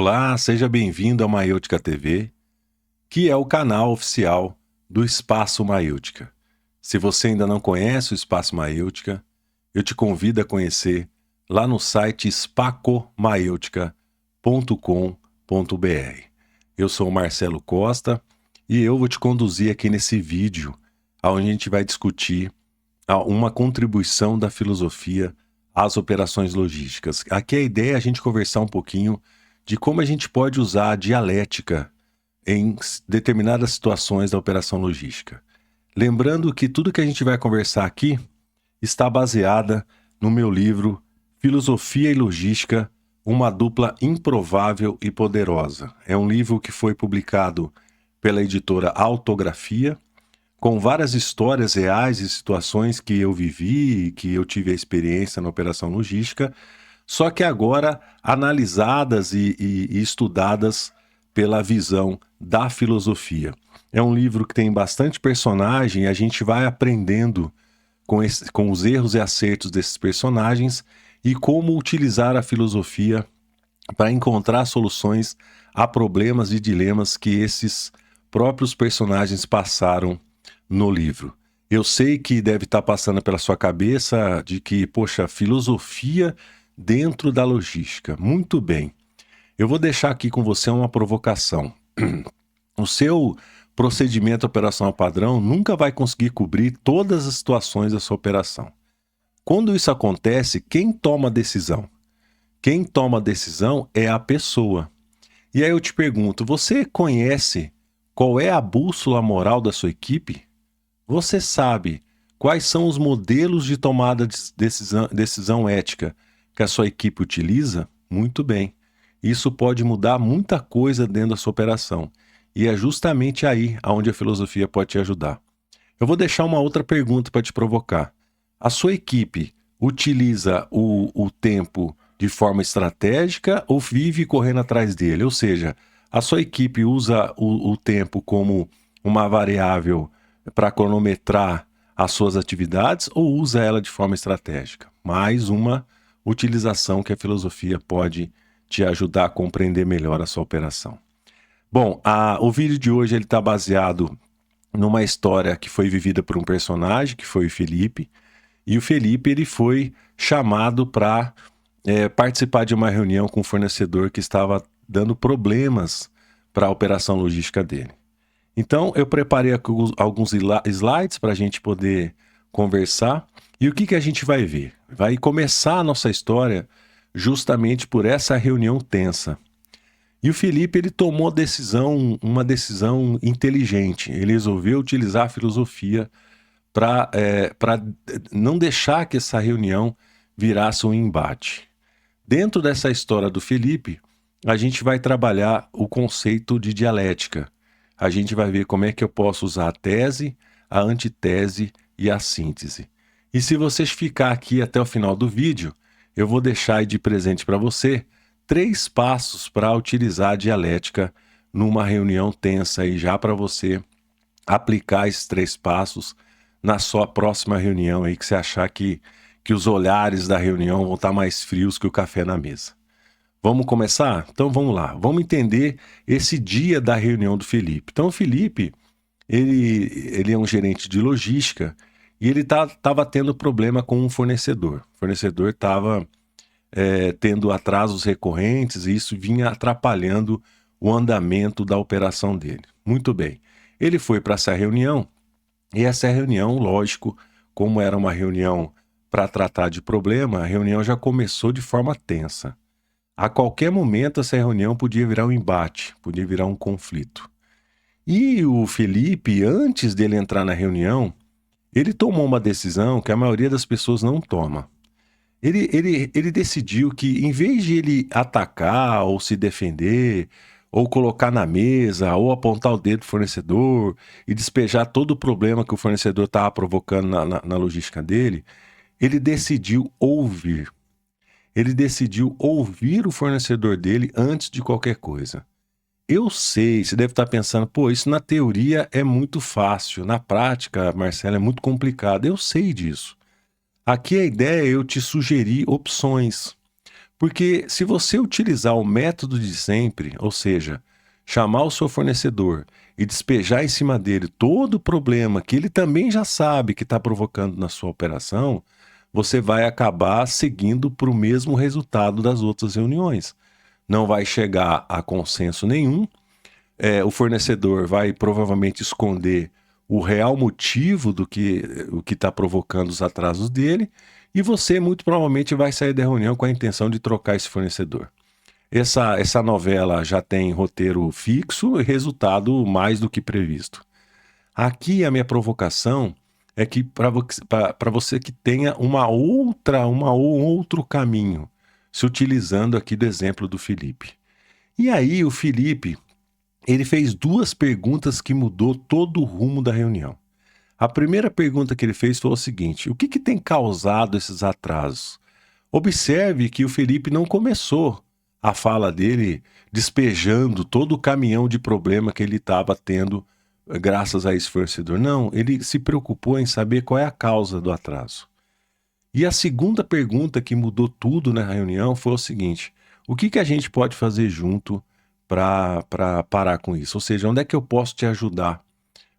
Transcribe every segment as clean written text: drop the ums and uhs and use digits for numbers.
Olá, seja bem-vindo ao Maiútica TV, que é o canal oficial do Espaço Maiútica. Se você ainda não conhece o Espaço Maiútica, eu te convido a conhecer lá no site spacomaiutica.com.br. Eu sou o Marcelo Costa e eu vou te conduzir aqui nesse vídeo, onde a gente vai discutir uma contribuição da filosofia às operações logísticas. Aqui a ideia é a gente conversar um pouquinho de como a gente pode usar a dialética em determinadas situações da operação logística. Lembrando que tudo que a gente vai conversar aqui está baseada no meu livro Filosofia e Logística, uma dupla improvável e poderosa. É um livro que foi publicado pela editora Autografia, com várias histórias reais e situações que eu vivi e que eu tive a experiência na operação logística, só que agora analisadas e estudadas pela visão da filosofia. É um livro que tem bastante personagem e a gente vai aprendendo com os erros e acertos desses personagens e como utilizar a filosofia para encontrar soluções a problemas e dilemas que esses próprios personagens passaram no livro. Eu sei que deve estar passando pela sua cabeça de que, poxa, filosofia dentro da logística. Muito bem. Eu vou deixar aqui com você uma provocação. O seu procedimento operacional padrão nunca vai conseguir cobrir todas as situações da sua operação. Quando isso acontece, quem toma a decisão? Quem toma a decisão é a pessoa. E aí eu te pergunto, você conhece qual é a bússola moral da sua equipe? Você sabe quais são os modelos de tomada de decisão ética que a sua equipe utiliza? Muito bem. Isso pode mudar muita coisa dentro da sua operação. E é justamente aí onde a filosofia pode te ajudar. Eu vou deixar uma outra pergunta para te provocar. A sua equipe utiliza o tempo de forma estratégica ou vive correndo atrás dele? Ou seja, a sua equipe usa o tempo como uma variável para cronometrar as suas atividades ou usa ela de forma estratégica? Mais uma utilização que a filosofia pode te ajudar a compreender melhor a sua operação. Bom, o vídeo de hoje está baseado numa história que foi vivida por um personagem, que foi o Felipe, e o Felipe ele foi chamado para participar de uma reunião com um fornecedor que estava dando problemas para a operação logística dele. Então, eu preparei alguns slides para a gente poder conversar. E o que a gente vai ver? Vai começar a nossa história justamente por essa reunião tensa. E o Felipe ele tomou uma decisão inteligente. Ele resolveu utilizar a filosofia para não deixar que essa reunião virasse um embate. Dentro dessa história do Felipe, a gente vai trabalhar o conceito de dialética. A gente vai ver como é que eu posso usar a tese, a antitese e a síntese. E se você ficar aqui até o final do vídeo, eu vou deixar aí de presente para você 3 passos para utilizar a dialética numa reunião tensa aí já para você aplicar esses 3 passos na sua próxima reunião aí que você achar que os olhares da reunião vão estar mais frios que o café na mesa. Vamos começar? Então vamos lá. Vamos entender esse dia da reunião do Felipe. Então o Felipe, ele é um gerente de logística e ele estava tendo problema com um fornecedor. O fornecedor estava tendo atrasos recorrentes e isso vinha atrapalhando o andamento da operação dele. Muito bem. Ele foi para essa reunião e essa reunião, lógico, como era uma reunião para tratar de problema, a reunião já começou de forma tensa. A qualquer momento essa reunião podia virar um embate, podia virar um conflito. E o Felipe, antes dele entrar na reunião, ele tomou uma decisão que a maioria das pessoas não toma. Ele decidiu que, em vez de ele atacar ou se defender, ou colocar na mesa, ou apontar o dedo do fornecedor e despejar todo o problema que o fornecedor estava provocando na logística dele, ele decidiu ouvir. Ele decidiu ouvir o fornecedor dele antes de qualquer coisa. Eu sei, você deve estar pensando, pô, isso na teoria é muito fácil, na prática, Marcelo, é muito complicado. Eu sei disso. Aqui a ideia é eu te sugerir opções. Porque se você utilizar o método de sempre, ou seja, chamar o seu fornecedor e despejar em cima dele todo o problema que ele também já sabe que está provocando na sua operação, você vai acabar seguindo para o mesmo resultado das outras reuniões. Não vai chegar a consenso nenhum, o fornecedor vai provavelmente esconder o real motivo do que o que está provocando os atrasos dele, e você muito provavelmente vai sair da reunião com a intenção de trocar esse fornecedor. Essa novela já tem roteiro fixo e resultado mais do que previsto. Aqui a minha provocação é que para você que tenha um outro caminho, se utilizando aqui do exemplo do Felipe. E aí o Felipe, ele fez duas perguntas que mudou todo o rumo da reunião. A primeira pergunta que ele fez foi o seguinte: o que tem causado esses atrasos? Observe que o Felipe não começou a fala dele despejando todo o caminhão de problema que ele estava tendo graças a esse fornecedor. Não, ele se preocupou em saber qual é a causa do atraso. E a segunda pergunta que mudou tudo na reunião foi o seguinte: o que a gente pode fazer junto para parar com isso? Ou seja, onde é que eu posso te ajudar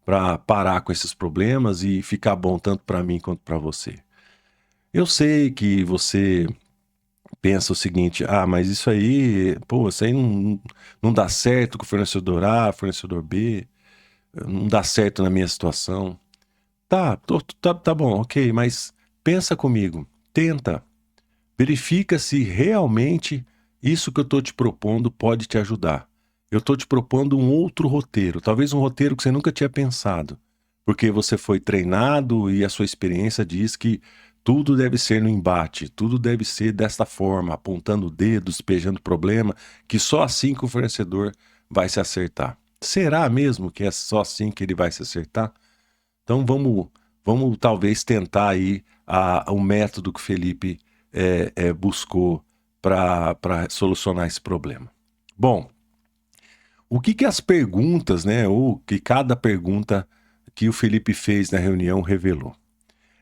para parar com esses problemas e ficar bom tanto para mim quanto para você? Eu sei que você pensa o seguinte: mas isso aí, isso aí não dá certo com o fornecedor A, fornecedor B, não dá certo na minha situação. Tá bom, ok, mas pensa comigo, tenta, verifica se realmente isso que eu estou te propondo pode te ajudar. Eu estou te propondo um outro roteiro, talvez um roteiro que você nunca tinha pensado, porque você foi treinado e a sua experiência diz que tudo deve ser no embate, tudo deve ser desta forma, apontando o dedo, despejando problema, que só assim que o fornecedor vai se acertar. Será mesmo que é só assim que ele vai se acertar? Então vamos talvez tentar aí o método que o Felipe buscou para solucionar esse problema. Bom, o que as perguntas, né, ou que cada pergunta que o Felipe fez na reunião revelou?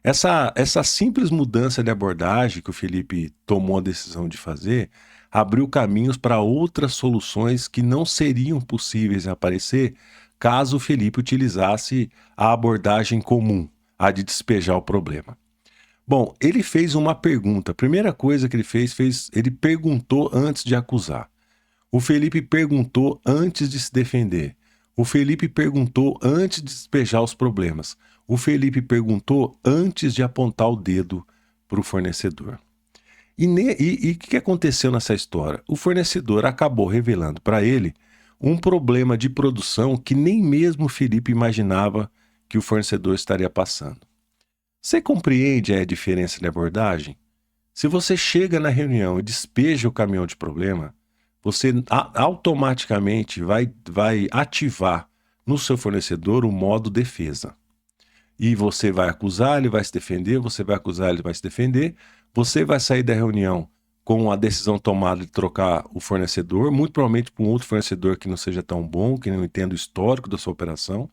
Essa simples mudança de abordagem que o Felipe tomou a decisão de fazer abriu caminhos para outras soluções que não seriam possíveis aparecer caso o Felipe utilizasse a abordagem comum, a de despejar o problema. Bom, ele fez uma pergunta. A primeira coisa que ele fez, ele perguntou antes de acusar. O Felipe perguntou antes de se defender. O Felipe perguntou antes de despejar os problemas. O Felipe perguntou antes de apontar o dedo para o fornecedor. E o que aconteceu nessa história? O fornecedor acabou revelando para ele um problema de produção que nem mesmo o Felipe imaginava que o fornecedor estaria passando. Você compreende a diferença de abordagem? Se você chega na reunião e despeja o caminhão de problema, você automaticamente vai ativar no seu fornecedor o modo defesa. E você vai acusar, ele vai se defender, você vai acusar, ele vai se defender, você vai sair da reunião com a decisão tomada de trocar o fornecedor, muito provavelmente para um outro fornecedor que não seja tão bom, que não entenda o histórico da sua operação,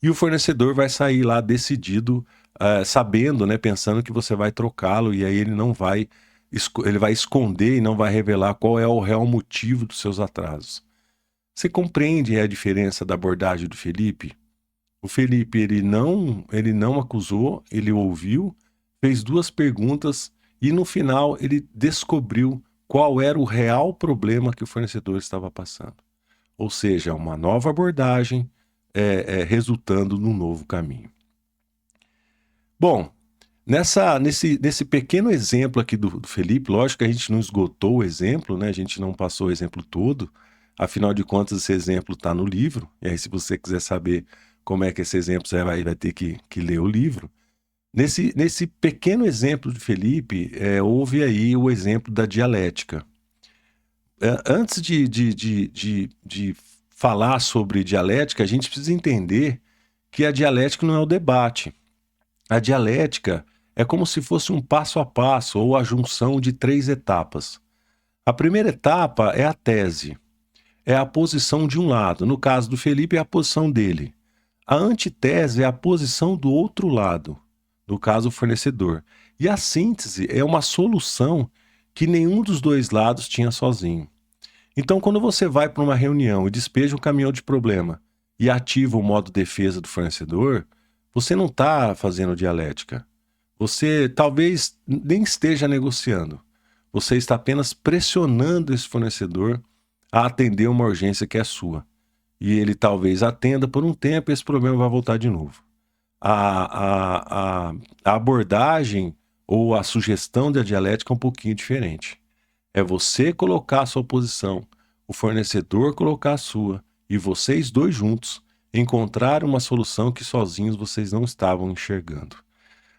e o fornecedor vai sair lá decidido, sabendo, né, pensando que você vai trocá-lo, e aí ele vai esconder e não vai revelar qual é o real motivo dos seus atrasos. Você compreende a diferença da abordagem do Felipe? O Felipe, ele não acusou, ele ouviu, fez duas perguntas e no final ele descobriu qual era o real problema que o fornecedor estava passando. Ou seja, uma nova abordagem resultando num novo caminho. Bom, nesse pequeno exemplo aqui do Felipe, lógico que a gente não esgotou o exemplo, né? A gente não passou o exemplo todo, afinal de contas esse exemplo está no livro, e aí se você quiser saber como é que esse exemplo você vai ter que ler o livro. Nesse pequeno exemplo de Felipe, houve aí o exemplo da dialética. Antes de falar sobre dialética, a gente precisa entender que a dialética não é o debate. A dialética é como se fosse um passo a passo ou a junção de 3 etapas. A primeira etapa é a tese, é a posição de um lado. No caso do Felipe, é a posição dele. A antitese é a posição do outro lado, no caso o fornecedor. E a síntese é uma solução que nenhum dos dois lados tinha sozinho. Então, quando você vai para uma reunião e despeja um caminhão de problema e ativa o modo defesa do fornecedor, você não está fazendo dialética. Você talvez nem esteja negociando. Você está apenas pressionando esse fornecedor a atender uma urgência que é sua. E ele talvez atenda por um tempo e esse problema vai voltar de novo. A abordagem ou a sugestão da dialética é um pouquinho diferente. É você colocar a sua posição, o fornecedor colocar a sua, e vocês dois juntos encontrar uma solução que sozinhos vocês não estavam enxergando.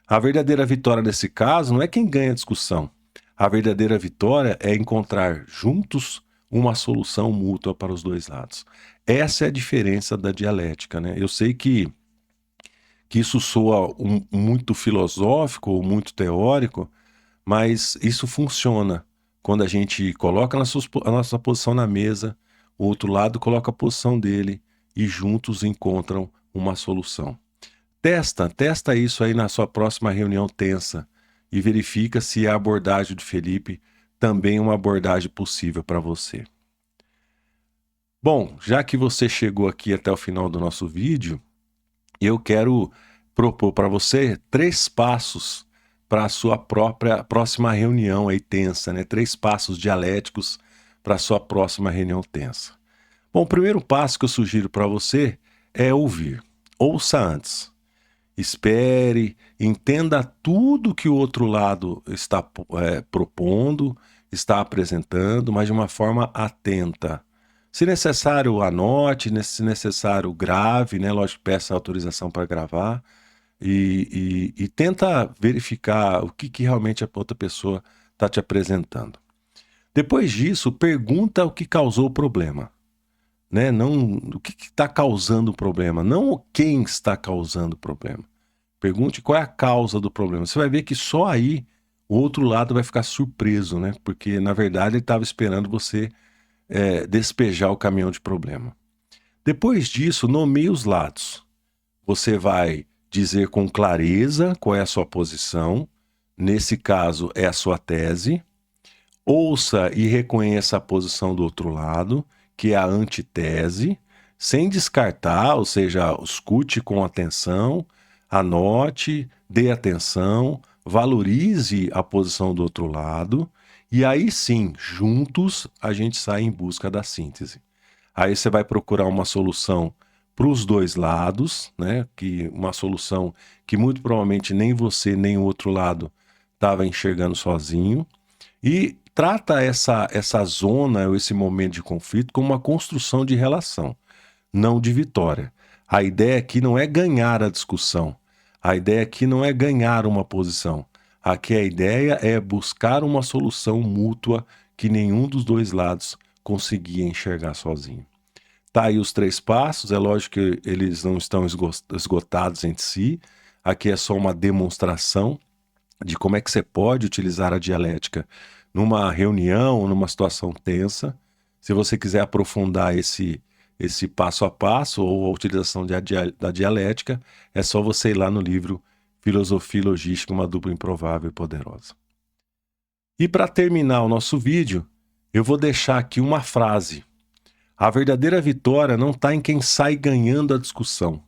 A verdadeira vitória nesse caso não é quem ganha a discussão. A verdadeira vitória é encontrar juntos uma solução mútua para os dois lados. Essa é a diferença da dialética, né? Eu sei que isso soa muito filosófico ou muito teórico, mas isso funciona quando a gente coloca a nossa posição na mesa, o outro lado coloca a posição dele e juntos encontram uma solução. Testa isso aí na sua próxima reunião tensa e verifica se a abordagem de Felipe também é uma abordagem possível para você. Bom, já que você chegou aqui até o final do nosso vídeo, eu quero propor para você 3 passos para a sua próxima reunião aí tensa, né? 3 passos dialéticos para a sua próxima reunião tensa. Bom, o primeiro passo que eu sugiro para você é ouvir. Ouça antes. Espere, entenda tudo que o outro lado está propondo, está apresentando, mas de uma forma atenta. Se necessário, anote, se necessário, grave, né? Lógico, peça autorização para gravar. E tenta verificar o que realmente a outra pessoa está te apresentando. Depois disso, pergunta o que causou o problema. Né? Não o que está causando o problema, não quem está causando o problema. Pergunte qual é a causa do problema. Você vai ver que só aí o outro lado vai ficar surpreso, né? Porque na verdade ele estava esperando você despejar o caminhão de problema. Depois disso, nomeie os lados. Você vai dizer com clareza qual é a sua posição. Nesse caso, é a sua tese. Ouça e reconheça a posição do outro lado, que é a antitese, sem descartar, ou seja, escute com atenção, anote, dê atenção, valorize a posição do outro lado, e aí sim, juntos, a gente sai em busca da síntese. Aí você vai procurar uma solução para os dois lados, né? Uma solução que muito provavelmente nem você nem o outro lado estava enxergando sozinho, e trata essa zona ou esse momento de conflito como uma construção de relação, não de vitória. A ideia aqui não é ganhar a discussão, a ideia aqui não é ganhar uma posição. Aqui a ideia é buscar uma solução mútua que nenhum dos dois lados conseguia enxergar sozinho. Tá aí os 3 passos, é lógico que eles não estão esgotados entre si, aqui é só uma demonstração de como é que você pode utilizar a dialética numa reunião, numa situação tensa. Se você quiser aprofundar esse passo a passo ou a utilização da dialética, é só você ir lá no livro Filosofia e Logística, uma dupla improvável e poderosa. E para terminar o nosso vídeo, eu vou deixar aqui uma frase. A verdadeira vitória não está em quem sai ganhando a discussão,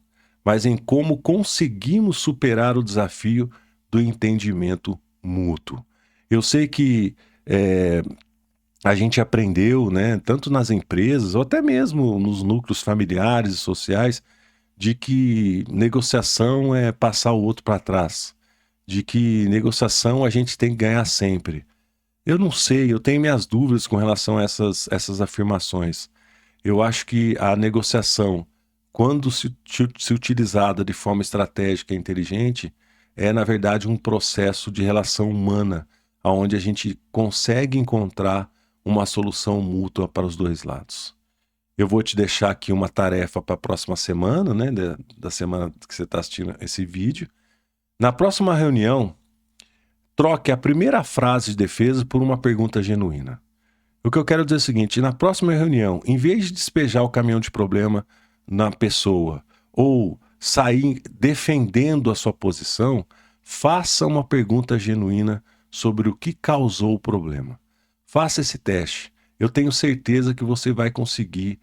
mas em como conseguimos superar o desafio do entendimento mútuo. Eu sei que a gente aprendeu, né, tanto nas empresas ou até mesmo nos núcleos familiares e sociais, de que negociação é passar o outro para trás, de que negociação a gente tem que ganhar sempre. Eu não sei, eu tenho minhas dúvidas com relação a essas afirmações. Eu acho que a negociação, quando se utilizada de forma estratégica e inteligente, é, na verdade, um processo de relação humana, onde a gente consegue encontrar uma solução mútua para os dois lados. Eu vou te deixar aqui uma tarefa para a próxima semana, né, da semana que você está assistindo esse vídeo. Na próxima reunião, troque a primeira frase de defesa por uma pergunta genuína. O que eu quero dizer é o seguinte: na próxima reunião, em vez de despejar o caminhão de problema na pessoa ou sair defendendo a sua posição, faça uma pergunta genuína sobre o que causou o problema. Faça esse teste. Eu tenho certeza que você vai conseguir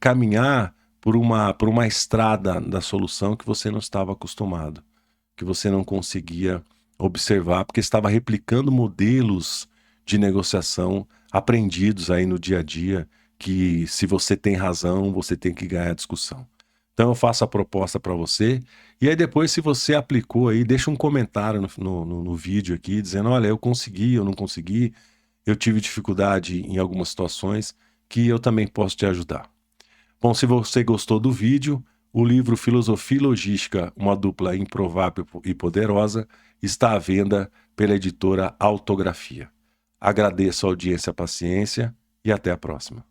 caminhar por uma estrada da solução que você não estava acostumado, que você não conseguia observar, porque estava replicando modelos de negociação aprendidos aí no dia a dia, que se você tem razão, você tem que ganhar a discussão. Então eu faço a proposta para você, e aí depois, se você aplicou aí, deixa um comentário no vídeo aqui, dizendo, olha, eu consegui, eu não consegui, eu tive dificuldade em algumas situações, que eu também posso te ajudar. Bom, se você gostou do vídeo, o livro Filosofia e Logística, uma dupla improvável e poderosa, está à venda pela editora Autografia. Agradeço a audiência e a paciência e até a próxima.